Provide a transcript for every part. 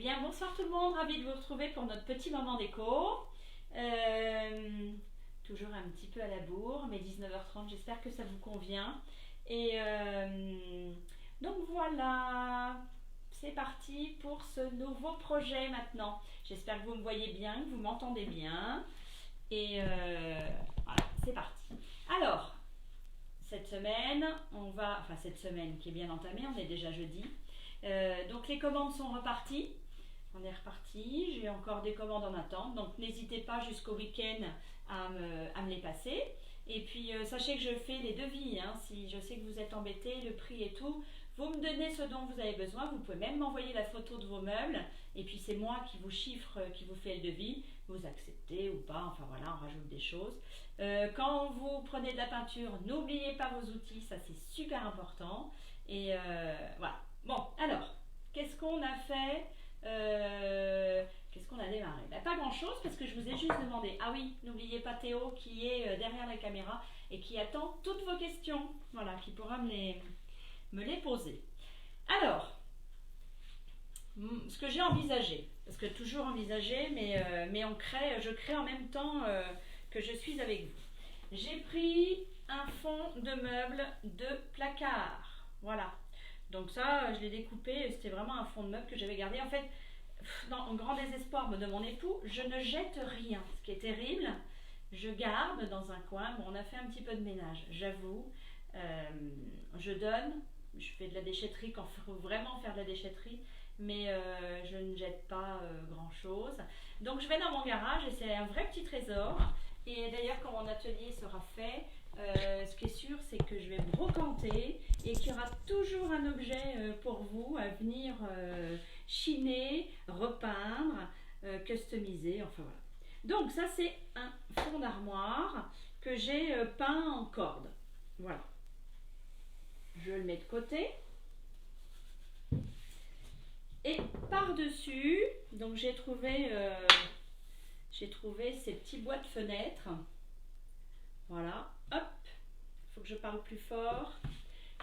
bien, bonsoir tout le monde, ravi de vous retrouver pour notre petit moment déco. Toujours un petit peu à la bourre, mais 19h30, j'espère que ça vous convient. Et donc voilà, c'est parti pour ce nouveau projet maintenant. J'espère que vous me voyez bien, que vous m'entendez bien. Et voilà, c'est parti. Alors, cette semaine, cette semaine qui est bien entamée, on est déjà jeudi. Donc les commandes sont reparties. On est reparti. J'ai encore des commandes en attente. Donc n'hésitez pas jusqu'au week-end à me les passer. Et puis sachez que je fais les devis. Si je sais que vous êtes embêtés, le prix et tout, vous me donnez ce dont vous avez besoin. Vous pouvez même m'envoyer la photo de vos meubles. Et puis c'est moi qui vous chiffre, qui vous fait le devis. Vous acceptez ou pas. Enfin voilà, on rajoute des choses. Quand vous prenez de la peinture, n'oubliez pas vos outils. Ça c'est super important. Et voilà. Bon, alors, qu'est-ce qu'on a fait qu'est-ce qu'on a démarré? Pas grand-chose parce que je vous ai juste demandé. Ah oui, n'oubliez pas Théo qui est derrière la caméra et qui attend toutes vos questions. Voilà, qui pourra me les poser. Alors, ce que j'ai envisagé, parce que toujours envisagé, mais je crée en même temps que je suis avec vous. J'ai pris un fond de meubles de placard. Voilà. Donc ça, je l'ai découpé, c'était vraiment un fond de meuble que j'avais gardé. En fait, en grand désespoir de mon époux, je ne jette rien. Ce qui est terrible, je garde dans un coin. Bon, on a fait un petit peu de ménage, j'avoue. Je donne, je fais de la déchetterie quand il faut vraiment faire de la déchetterie, mais je ne jette pas grand-chose. Donc je vais dans mon garage et c'est un vrai petit trésor. Et d'ailleurs, quand mon atelier sera fait, ce qui est sûr, c'est que je vais brocanter et qu'il y aura toujours un objet pour vous à venir chiner, repeindre, customiser, enfin voilà. Donc ça, c'est un fond d'armoire que j'ai peint en corde. Voilà. Je le mets de côté. Et par-dessus, donc j'ai trouvé ces petits bois de fenêtres. Voilà, hop, il faut que je parle plus fort.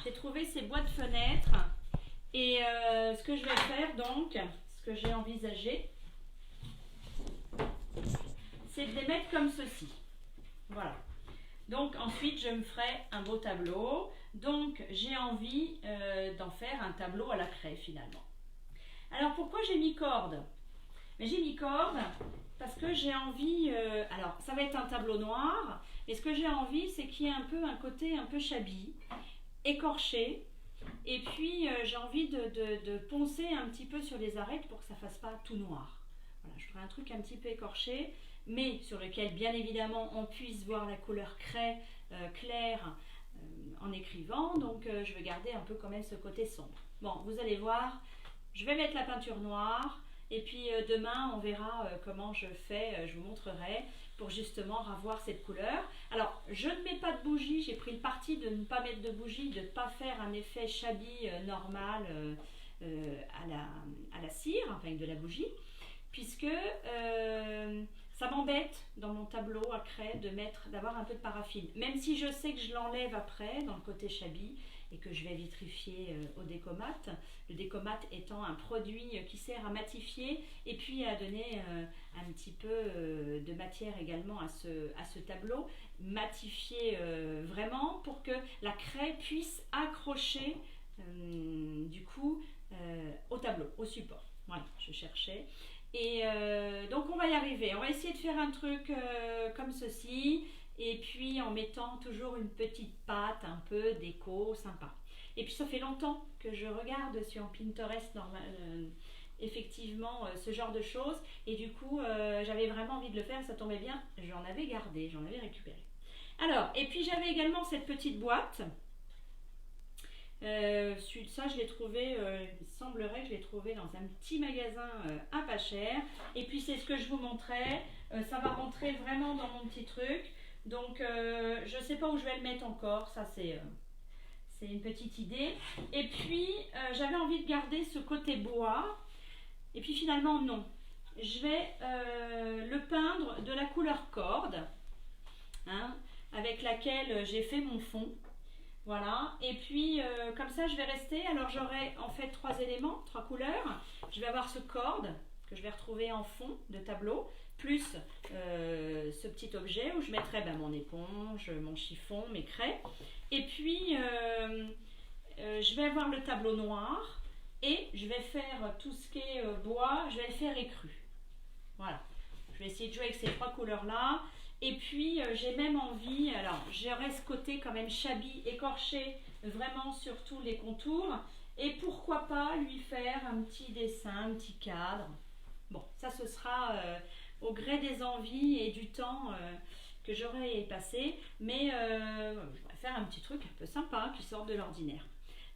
J'ai trouvé ces bois de fenêtres et ce que je vais faire donc, ce que j'ai envisagé, c'est de les mettre comme ceci. Voilà. Donc ensuite je me ferai un beau tableau. Donc j'ai envie d'en faire un tableau à la craie finalement. Alors pourquoi j'ai mis corde? Mais j'ai mis corde parce que j'ai envie, alors ça va être un tableau noir, et ce que j'ai envie c'est qu'il y ait un côté un peu shabby, écorché, et puis j'ai envie de poncer un petit peu sur les arêtes pour que ça fasse pas tout noir. Voilà, je ferai un truc un petit peu écorché, mais sur lequel bien évidemment on puisse voir la couleur craie claire en écrivant, donc je vais garder un peu quand même ce côté sombre. Bon, vous allez voir, je vais mettre la peinture noire. Et puis demain, on verra comment je fais, je vous montrerai pour justement avoir cette couleur. Alors, je ne mets pas de bougie, j'ai pris le parti de ne pas mettre de bougie, de ne pas faire un effet shabby normal à la cire, enfin avec de la bougie, puisque ça m'embête dans mon tableau à craie d'avoir un peu de paraffine. Même si je sais que je l'enlève après dans le côté shabby, et que je vais vitrifier au décomate. Le décomate étant un produit qui sert à matifier et puis à donner un petit peu de matière également à ce tableau. Matifier vraiment pour que la craie puisse accrocher du coup au tableau, au support. Voilà, je cherchais. Et donc on va y arriver. On va essayer de faire un truc comme ceci. Et puis en mettant toujours une petite patte un peu déco sympa. Et puis ça fait longtemps que je regarde sur Pinterest effectivement ce genre de choses, et du coup j'avais vraiment envie de le faire, ça tombait bien, j'en avais gardé, j'en avais récupéré. Alors, et puis j'avais également cette petite boîte. Ça je l'ai trouvé, il semblerait que je l'ai trouvé dans un petit magasin à pas cher. Et puis c'est ce que je vous montrais, ça va rentrer vraiment dans mon petit truc. Donc je ne sais pas où je vais le mettre encore, ça c'est une petite idée. Et puis j'avais envie de garder ce côté bois, et puis finalement non. Je vais le peindre de la couleur corde, avec laquelle j'ai fait mon fond. Voilà, et puis comme ça je vais rester, alors j'aurai en fait 3 éléments, 3 couleurs. Je vais avoir ce corde que je vais retrouver en fond de tableau, plus ce petit objet où je mettrai mon éponge, mon chiffon, mes craies. Et puis je vais avoir le tableau noir et je vais faire tout ce qui est bois, je vais le faire écru. Voilà, je vais essayer de jouer avec ces 3 couleurs-là. Et puis j'ai même envie, alors j'aurai ce côté quand même shabby, écorché vraiment sur tous les contours. Et pourquoi pas lui faire un petit dessin, un petit cadre. Bon, ça ce sera au gré des envies et du temps que j'aurai passé. Mais je vais faire un petit truc un peu sympa qui sort de l'ordinaire.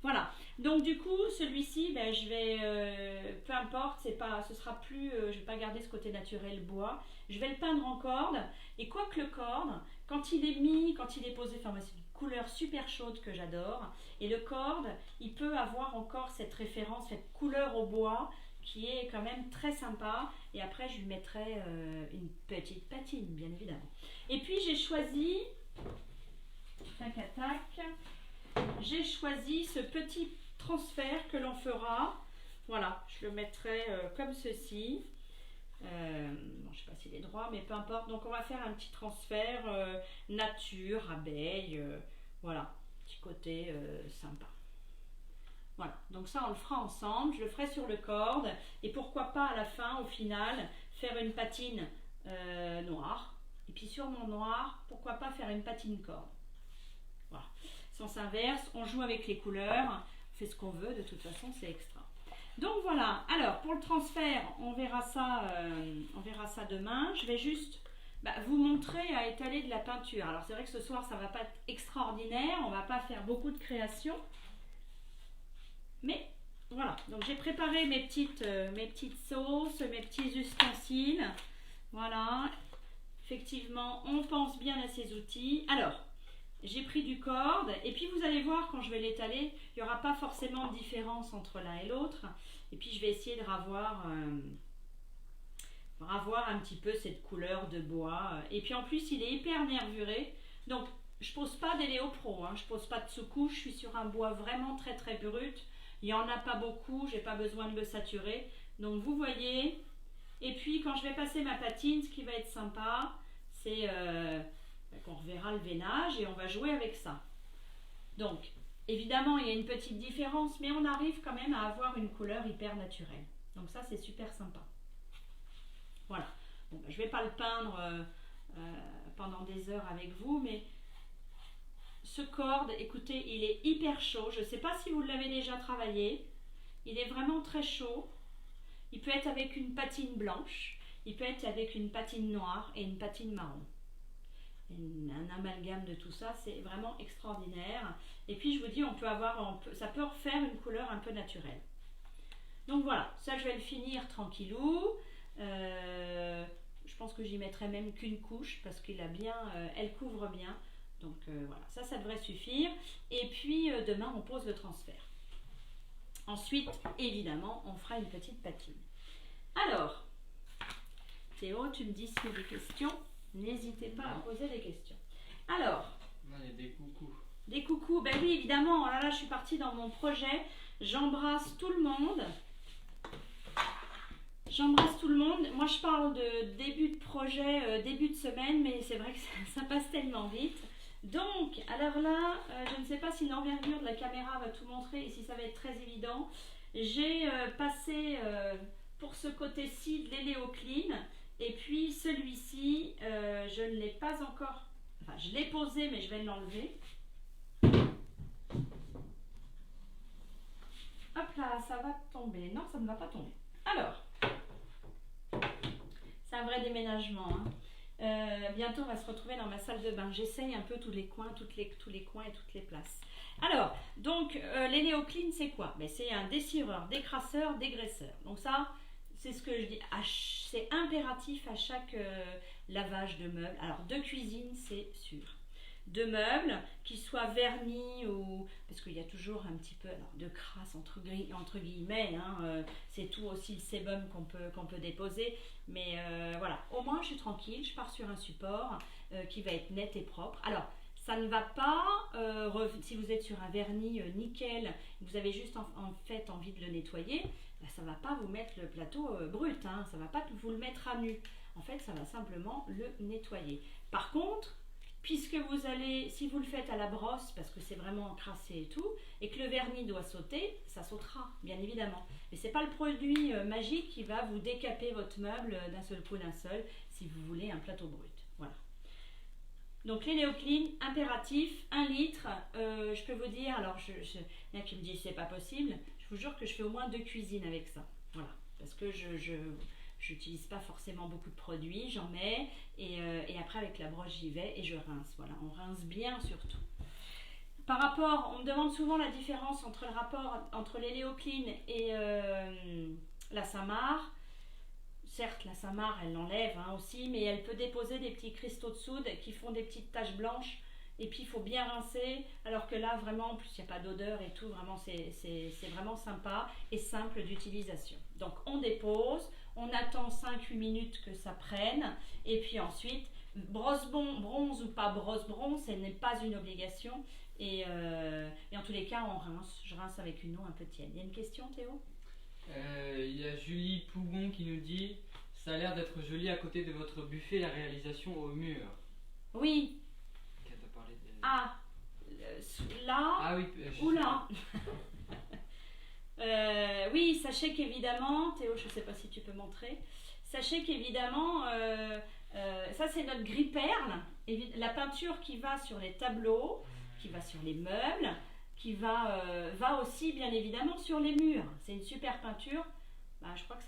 Voilà, donc du coup celui-ci je vais, peu importe, ce sera plus, je vais pas garder ce côté naturel bois, je vais le peindre en corde, et quoique le corde, quand il est posé, enfin moi c'est une couleur super chaude que j'adore, et le corde, il peut avoir encore cette référence, cette couleur au bois, qui est quand même très sympa, et après je lui mettrai une petite patine bien évidemment. Et puis j'ai choisi, tac à tac, j'ai choisi ce petit transfert que l'on fera. Voilà, je le mettrai comme ceci. Bon, je ne sais pas s'il est droit, mais peu importe. Donc on va faire un petit transfert nature, abeille. Voilà, petit côté sympa. Voilà, donc ça on le fera ensemble. Je le ferai sur le corde. Et pourquoi pas à la fin, au final, faire une patine noire. Et puis sur mon noir, pourquoi pas faire une patine corde. Voilà. Sens inverse, on joue avec les couleurs, on fait ce qu'on veut, de toute façon c'est extra. Donc voilà, alors pour le transfert, on verra ça demain. Je vais juste vous montrer à étaler de la peinture. Alors c'est vrai que ce soir ça va pas être extraordinaire, on va pas faire beaucoup de création. Mais voilà, donc j'ai préparé mes petites sauces, mes petits ustensiles. Voilà, effectivement on pense bien à ces outils. Alors, j'ai pris du corde et puis vous allez voir quand je vais l'étaler, il n'y aura pas forcément de différence entre l'un et l'autre. Et puis je vais essayer de ravoir un petit peu cette couleur de bois. Et puis en plus il est hyper nervuré. Donc je pose pas d'éléopro, je pose pas de sous-couche, je suis sur un bois vraiment très très brut. Il n'y en a pas beaucoup, j'ai pas besoin de le saturer. Donc vous voyez. Et puis quand je vais passer ma patine, ce qui va être sympa, c'est qu'on reverra le veinage et on va jouer avec ça. Donc, évidemment, il y a une petite différence, mais on arrive quand même à avoir une couleur hyper naturelle. Donc ça, c'est super sympa. Voilà. Bon, je ne vais pas le peindre pendant des heures avec vous, mais ce corde, écoutez, il est hyper chaud. Je ne sais pas si vous l'avez déjà travaillé. Il est vraiment très chaud. Il peut être avec une patine blanche, il peut être avec une patine noire et une patine marron. Un amalgame de tout ça, c'est vraiment extraordinaire. Et puis je vous dis, ça peut refaire une couleur un peu naturelle. Donc voilà, ça je vais le finir tranquillou. Je pense que j'y mettrai même qu'une couche parce elle couvre bien. Donc voilà, ça devrait suffire. Et puis demain on pose le transfert. Ensuite, évidemment, on fera une petite patine. Alors, Théo, tu me dis s'il y a des questions. N'hésitez pas à poser des questions. Alors, non, il y a des coucous. Des coucous, ben oui, évidemment. Oh là là, je suis partie dans mon projet. J'embrasse tout le monde. Moi, je parle de début de projet, début de semaine, mais c'est vrai que ça passe tellement vite. Donc, alors là, je ne sais pas si l'envergure de la caméra va tout montrer et si ça va être très évident. J'ai passé pour ce côté-ci de l'Eléocline. Et puis celui-ci, je ne l'ai pas encore, enfin je l'ai posé mais je vais l'enlever. Hop là, ça va tomber. Non, ça ne va pas tomber. Alors, c'est un vrai déménagement. Bientôt on va se retrouver dans ma salle de bain. J'essaye un peu tous les coins, tous les coins et toutes les places. Alors, donc l'Eléocline c'est quoi? C'est un dessireur, décrasseur, dégraisseur. Donc ça, c'est ce que je dis, c'est impératif à chaque lavage de meubles. Alors de cuisine, c'est sûr. De meubles, qui soient vernis ou... Parce qu'il y a toujours un petit peu de crasse entre guillemets. C'est tout aussi le sébum qu'on peut déposer. Mais voilà, au moins je suis tranquille, je pars sur un support qui va être net et propre. Alors, ça ne va pas, si vous êtes sur un vernis nickel, vous avez juste en fait envie de le nettoyer, ben, ça ne va pas vous mettre le plateau brut, hein, ça ne va pas vous le mettre à nu. En fait, ça va simplement le nettoyer. Par contre, puisque vous allez, si vous le faites à la brosse, parce que c'est vraiment encrassé et tout, et que le vernis doit sauter, ça sautera, bien évidemment. Mais ce n'est pas le produit magique qui va vous décaper votre meuble d'un seul coup, d'un seul, si vous voulez un plateau brut. Voilà. Donc les Néoclean, impératif, 1 litre, je peux vous dire, alors il y en a qui me disent c'est pas possible, je vous jure que je fais au moins 2 cuisines avec ça. Voilà, parce que je n'utilise pas forcément beaucoup de produits, j'en mets et après avec la brosse j'y vais et je rince. Voilà, on rince bien surtout. Par rapport, on me demande souvent la différence entre le rapport entre les Néoclean et la Samar. Certes, la Samar elle l'enlève hein, aussi, mais elle peut déposer des petits cristaux de soude qui font des petites taches blanches. Et puis il faut bien rincer, alors que là vraiment, en plus il n'y a pas d'odeur et tout, vraiment c'est vraiment sympa et simple d'utilisation. Donc on dépose, on attend 5-8 minutes que ça prenne, et puis ensuite, brosse bronze ou pas brosse bronze, ce n'est pas une obligation, et en tous les cas on rince, je rince avec une eau un peu tiède. Il y a une question Théo? Il y a Julie Pougon qui nous dit « Ça a l'air d'être joli à côté de votre buffet, la réalisation au mur. » Oui. Ah, là, ah oui, ou là. Oui, sachez qu'évidemment, Théo, je ne sais pas si tu peux montrer, sachez qu'évidemment, ça c'est notre gris perle, la peinture qui va sur les tableaux, qui va sur les meubles, qui va aussi bien évidemment sur les murs. C'est une super peinture, bah, je crois que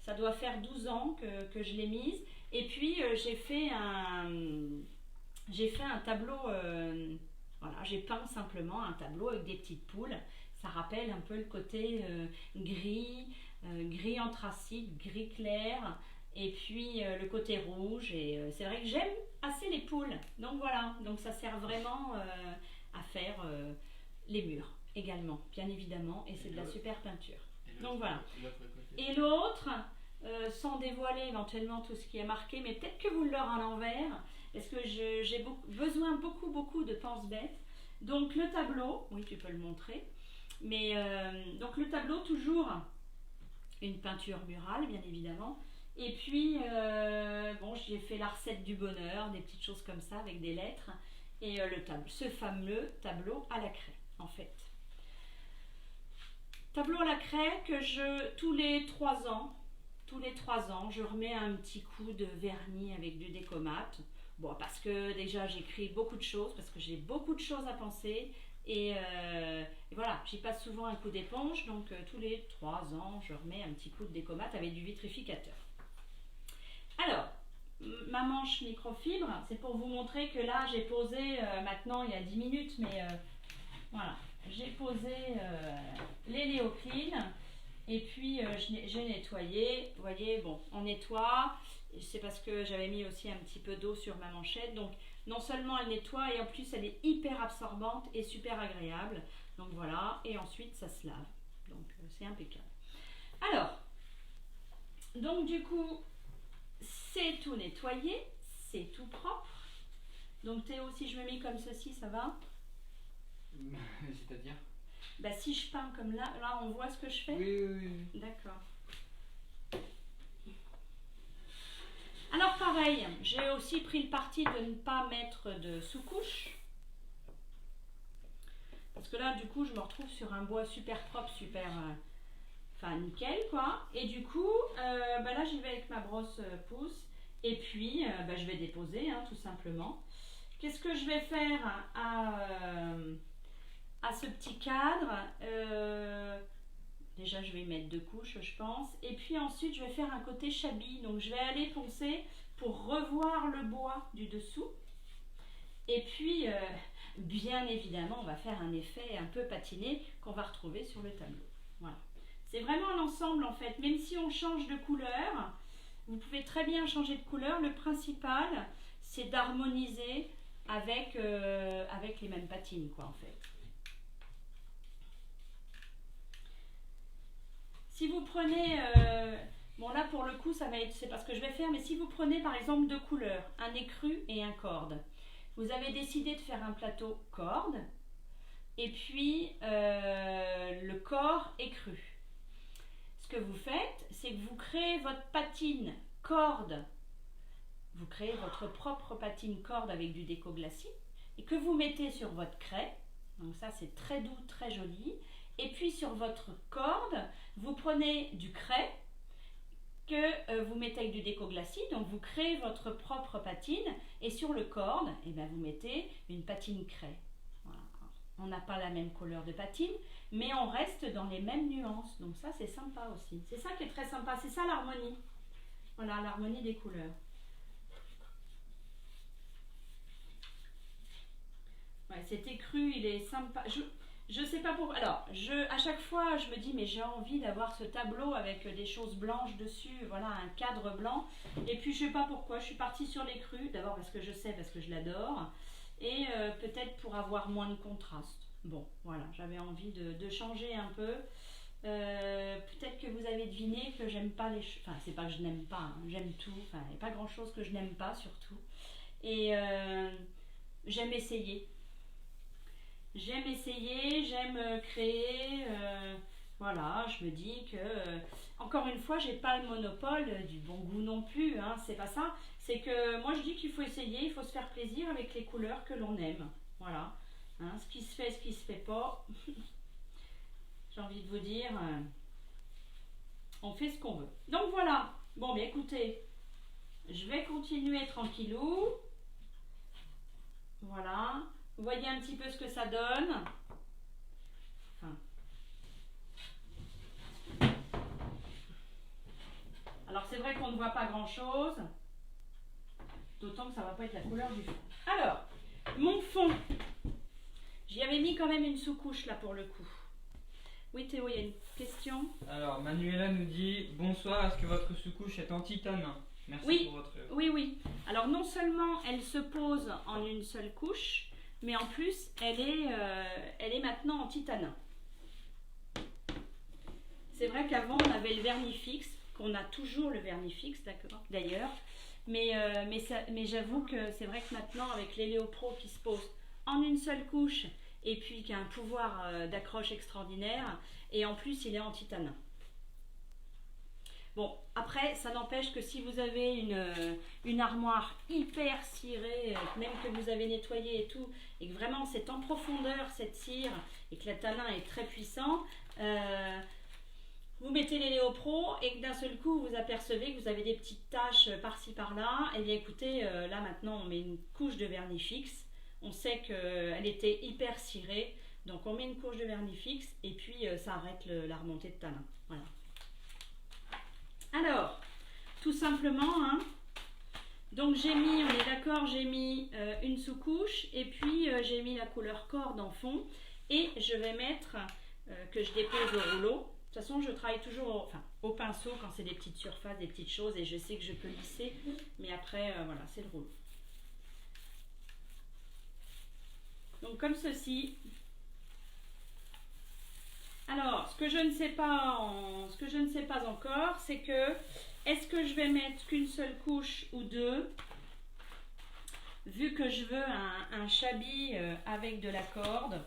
ça doit faire 12 ans que je l'ai mise, et puis j'ai fait un tableau, voilà, j'ai peint simplement un tableau avec des petites poules. Ça rappelle un peu le côté gris anthracite, gris clair, et puis le côté rouge. Et c'est vrai que j'aime assez les poules. Donc voilà, donc ça sert vraiment à faire les murs également, bien évidemment, et c'est de la super peinture. Donc voilà. Et l'autre, sans dévoiler éventuellement tout ce qui est marqué, mais peut-être que vous l'aurez à l'envers, parce que j'ai besoin beaucoup de pense-bête. Donc le tableau, oui tu peux le montrer, mais donc le tableau toujours une peinture murale bien évidemment, et puis bon j'ai fait la recette du bonheur, des petites choses comme ça avec des lettres, et ce fameux tableau à la craie en fait. Tableau à la craie que tous les 3 ans, je remets un petit coup de vernis avec du décomate. Bon, parce que déjà j'écris beaucoup de choses, parce que j'ai beaucoup de choses à penser, et voilà, j'y passe souvent un coup d'éponge, donc tous les 3 ans je remets un petit coup de décomate avec du vitrificateur. Alors, ma manche microfibre, c'est pour vous montrer que là j'ai posé maintenant il y a 10 minutes, mais voilà, j'ai posé les Néoclean. Et puis j'ai nettoyé, vous voyez, bon, on nettoie, c'est parce que j'avais mis aussi un petit peu d'eau sur ma manchette, donc non seulement elle nettoie, et en plus elle est hyper absorbante et super agréable, donc voilà, et ensuite ça se lave, donc c'est impeccable. Alors, donc du coup, c'est tout nettoyé, c'est tout propre, donc Théo, si je me mets comme ceci, ça va? C'est-à-dire? Bah si je peins comme là on voit ce que je fais? Oui. D'accord. Alors pareil, j'ai aussi pris le parti de ne pas mettre de sous-couche. Parce que là, du coup, je me retrouve sur un bois super propre, super... enfin, nickel, quoi. Et du coup, bah là, j'y vais avec ma brosse pouce. Et puis, bah, je vais déposer, hein, tout simplement. Qu'est-ce que je vais faire à ce petit cadre? Déjà je vais y mettre 2 couches je pense, et puis ensuite je vais faire un côté chablis, donc je vais aller poncer pour revoir le bois du dessous, et puis bien évidemment on va faire un effet un peu patiné qu'on va retrouver sur le tableau. Voilà, c'est vraiment un ensemble en fait, même si on change de couleur, vous pouvez très bien changer de couleur, le principal c'est d'harmoniser avec les mêmes patines quoi en fait. Si vous prenez, bon là pour le coup ça va être, c'est pas ce que je vais faire, mais si vous prenez par exemple 2 couleurs, un écru et un corde, Vous avez décidé de faire un plateau corde et puis le corps écru. Ce que vous faites, c'est que vous créez votre patine corde. Vous créez votre propre patine corde avec du déco-glacis et que vous mettez sur votre craie. Donc ça, c'est très doux, très joli. Et puis sur votre corde, vous prenez du craie que vous mettez avec du déco-glacis. Donc vous créez votre propre patine et sur le corde, eh bien, vous mettez une patine craie. Voilà. On n'a pas la même couleur de patine, mais on reste dans les mêmes nuances. Donc ça, c'est sympa aussi. C'est ça qui est très sympa. C'est ça l'harmonie. Voilà, l'harmonie des couleurs. Ouais, cet écru, il est sympa. Je sais pas pourquoi. Alors, à chaque fois, je me dis, mais j'ai envie d'avoir ce tableau avec des choses blanches dessus, voilà, un cadre blanc. Et puis, je sais pas pourquoi, je suis partie sur l'écru. D'abord parce que je sais, parce que je l'adore. Et peut-être pour avoir moins de contraste. Bon, voilà, j'avais envie de changer un peu. Peut-être que vous avez deviné que j'aime pas les choses. Enfin, c'est pas que je n'aime pas, hein, j'aime tout. Enfin, il n'y a pas grand-chose que je n'aime pas, surtout. Et j'aime essayer. J'aime essayer, j'aime créer, voilà, je me dis que, encore une fois, j'ai pas le monopole du bon goût non plus, hein, c'est pas ça. C'est que moi je dis qu'il faut essayer, il faut se faire plaisir avec les couleurs que l'on aime, voilà. Hein, ce qui se fait pas, j'ai envie de vous dire, on fait ce qu'on veut. Donc voilà, bon mais écoutez, je vais continuer tranquillou, voilà. Vous voyez un petit peu ce que ça donne. Enfin. Alors c'est vrai qu'on ne voit pas grand chose. D'autant que ça ne va pas être la couleur du fond. Alors, mon fond. J'y avais mis quand même une sous-couche là pour le coup. Oui Théo, il y a une question. Alors Manuela nous dit bonsoir, est-ce que votre sous-couche est en titane? Merci pour votre... Oui. Alors non seulement elle se pose en une seule couche, mais en plus, elle est maintenant en titane. C'est vrai qu'avant, on avait le vernis fixe, qu'on a toujours le vernis fixe, d'accord, d'ailleurs. Mais j'avoue que c'est vrai que maintenant, avec l'Héléo-Pro qui se pose en une seule couche, et puis qui a un pouvoir d'accroche extraordinaire, et en plus, il est en titane. Bon, après, ça n'empêche que si vous avez une armoire hyper cirée, même que vous avez nettoyé et tout, et que vraiment c'est en profondeur cette cire, et que la tanin est très puissant, vous mettez les Léo-Pro et que d'un seul coup vous apercevez que vous avez des petites taches par-ci par-là, et bien écoutez, là maintenant on met une couche de vernis fixe, on sait qu'elle était hyper cirée, donc on met une couche de vernis fixe, et puis ça arrête la remontée de tanin, voilà. Alors, tout simplement, hein, donc j'ai mis, on est d'accord, j'ai mis une sous-couche et puis j'ai mis la couleur corde en fond et je vais mettre, que je dépose au rouleau. De toute façon, je travaille toujours au pinceau quand c'est des petites surfaces, des petites choses et je sais que je peux lisser, mais après, voilà, c'est le rouleau. Donc comme ceci. Alors, ce que je ne sais pas encore, c'est que est-ce que je vais mettre qu'une seule couche ou deux, vu que je veux un chablis avec de la corde.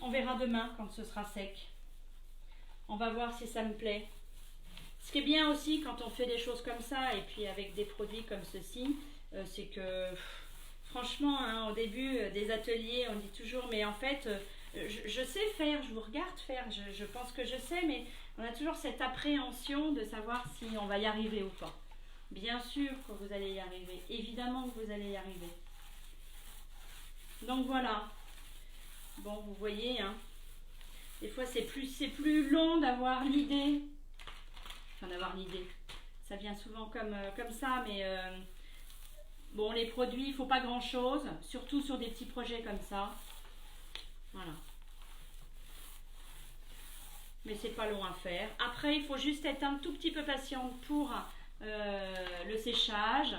On verra demain quand ce sera sec. On va voir si ça me plaît. Ce qui est bien aussi quand on fait des choses comme ça et puis avec des produits comme ceci, c'est que franchement, hein, au début des ateliers, on dit toujours mais en fait... je sais faire, je vous regarde faire, je pense que je sais, mais on a toujours cette appréhension de savoir si on va y arriver ou pas. Bien sûr que vous allez y arriver, évidemment que vous allez y arriver. Donc voilà. Bon, vous voyez, hein, des fois c'est plus long d'avoir l'idée. Enfin, d'avoir l'idée. Ça vient souvent comme ça, mais bon, les produits, il ne faut pas grand-chose, surtout sur des petits projets comme ça. Voilà. Mais c'est pas long à faire. Après, il faut juste être un tout petit peu patiente pour le séchage.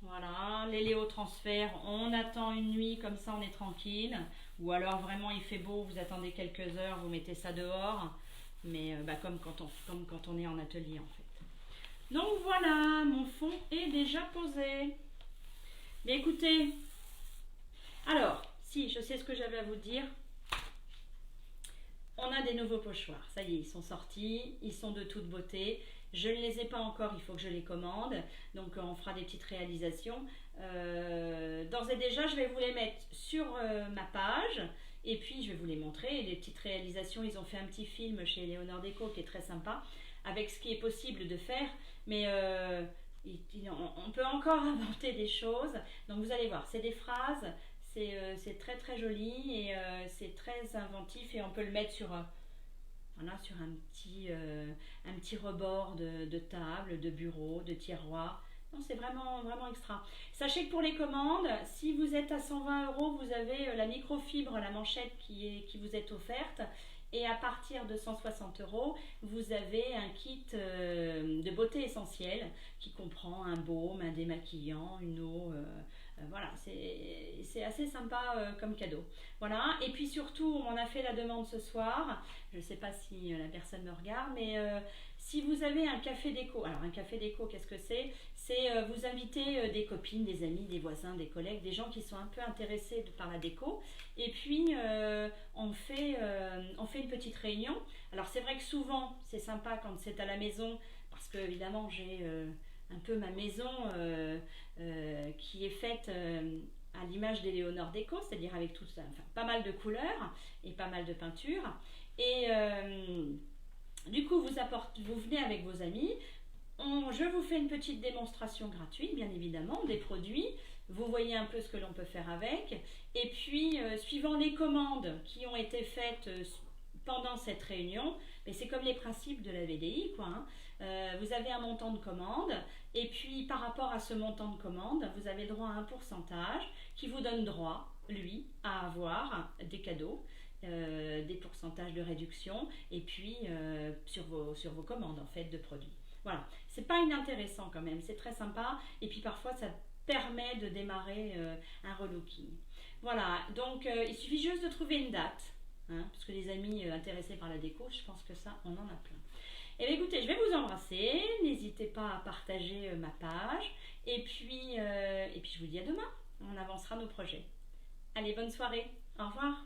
Voilà, l'héléotransfert, on attend une nuit, comme ça on est tranquille. Ou alors vraiment il fait beau, vous attendez quelques heures, vous mettez ça dehors. Mais comme quand on est en atelier en fait. Donc voilà, mon fond est déjà posé. Mais écoutez, alors, si, je sais ce que j'avais à vous dire. On a des nouveaux pochoirs, ça y est, ils sont sortis, ils sont de toute beauté. Je ne les ai pas encore, il faut que je les commande, donc on fera des petites réalisations. D'ores et déjà, je vais vous les mettre sur ma page, et puis je vais vous les montrer. Les petites réalisations, ils ont fait un petit film chez Léonore Déco qui est très sympa, avec ce qui est possible de faire, mais on peut encore inventer des choses. Donc vous allez voir, c'est des phrases. C'est très très joli et c'est très inventif et on peut le mettre sur, voilà, sur un petit rebord de table, de bureau, de tiroir. Non, c'est vraiment, vraiment extra. Sachez que pour les commandes, si vous êtes à 120 €, vous avez la microfibre, la manchette qui vous est offerte. Et à partir de 160 €, vous avez un kit de beauté essentielle qui comprend un baume, un démaquillant, une eau. Voilà, c'est assez sympa comme cadeau. Voilà, et puis surtout, on a fait la demande ce soir. Je ne sais pas si la personne me regarde, mais si vous avez un café déco, alors un café déco, qu'est-ce que c'est? C'est vous inviter des copines, des amis, des voisins, des collègues, des gens qui sont un peu intéressés par la déco. Et puis, on fait une petite réunion. Alors, c'est vrai que souvent, c'est sympa quand c'est à la maison, parce que évidemment, j'ai un peu ma maison qui est faite à l'image d'Éléonore Déco, c'est-à-dire avec tout ça, enfin, pas mal de couleurs et pas mal de peintures. Et du coup, vous venez avec vos amis. Je vous fais une petite démonstration gratuite, bien évidemment, des produits. Vous voyez un peu ce que l'on peut faire avec. Et puis, suivant les commandes qui ont été faites pendant cette réunion, mais c'est comme les principes de la VDI, quoi, hein. Vous avez un montant de commande, et puis par rapport à ce montant de commande, vous avez droit à un pourcentage qui vous donne droit, lui, à avoir des cadeaux, des pourcentages de réduction, et puis sur vos commandes en fait de produits. Voilà, c'est pas inintéressant quand même, c'est très sympa, et puis parfois ça permet de démarrer un relooking. Voilà, donc il suffit juste de trouver une date, hein, parce que les amis intéressés par la déco, je pense que ça, on en a plein. Et bien écoutez, je vais vous embrasser, n'hésitez pas à partager ma page, et puis je vous dis à demain, on avancera nos projets. Allez, bonne soirée, au revoir.